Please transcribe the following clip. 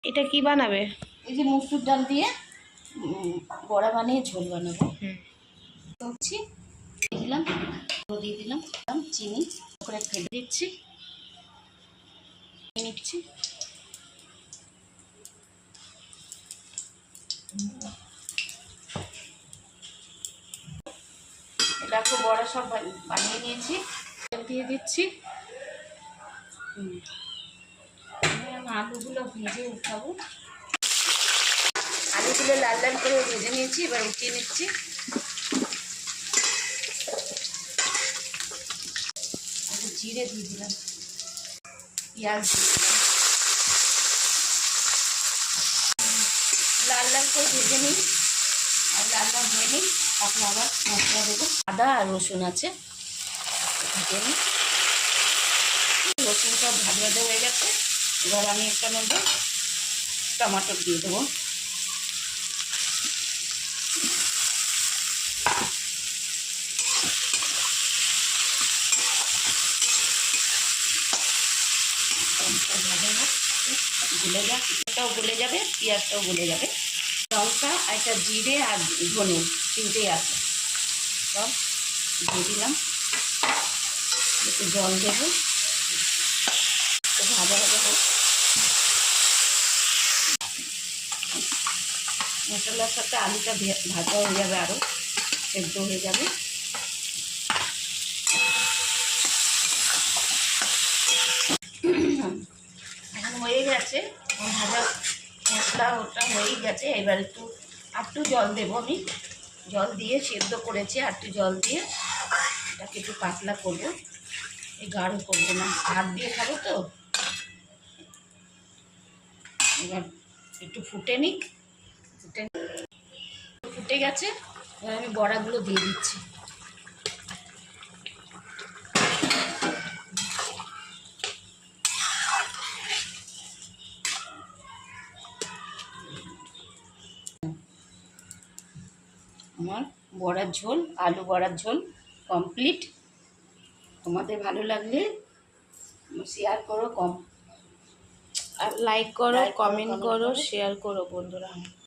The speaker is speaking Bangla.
এটা কি বানাবে? এই যে মসুর ডাল দিয়ে বড়া বানিয়ে ঝোল বানাবো। করছি দিলাম, দিয়ে দিলাম চিনি করে ফেলে দিচ্ছি, নিচ্ছি। দেখো বড়া সব বানিয়ে নিয়েছি, তেল দিয়ে দিচ্ছি। আলুগুলো ভেজে উঠাবো, আলুগুলো লাল লাল করে ভেজে নিয়েছি, এবার উঠিয়ে নিচ্ছি। জিরে দিয়ে দিলাম, পেঁয়াজ দিয়ে দিলাম, লাল লাল করে ভেজে নিই। আর লাল লাল হয়ে নিই, তারপরে আবার মশলা দেবো। আদা আর রসুন আছে, ভেজে নিই। রসুন সব ভাজা ভাজা হয়ে গেছে, এবার আমি একটা মধ্যে টমাটো দিয়ে দেবো। গলে যাক, এটাও গলে যাবে, পেঁয়াজটাও গলে যাবে। লঙ্কা আর একটা জিরে আর ধনে তিনটেই আছে, সব দিয়ে দিলাম। একটু জল দেবো, ভাজা ভাজা হোক। মশলার সাথে আলুটা ভাজা হয়ে যাবে, আরও সেদ্ধ হয়ে যাবে। এখন হয়ে গেছে ভাজা মশলা, ওটা হয়েই গেছে। এবার একটু জল দেবো, আমি জল দিয়ে সেদ্ধ করেছি, আর একটু জল দিয়ে এটাকে একটু পাতলা করবো, এই গাঢ় করবো না, ভাত দিয়ে খাবো তো। এবার একটু ফুটে নিক, ফুটে গেছে। এবার আমি বড়াগুলো দিয়ে দিচ্ছি। আমার বড়ার ঝোল, আলু বড়ার ঝোল কমপ্লিট। তোমাদের ভালো লাগলে শেয়ার করো, আর লাইক করো, কমেন্ট করো, শেয়ার করো বন্ধুরা।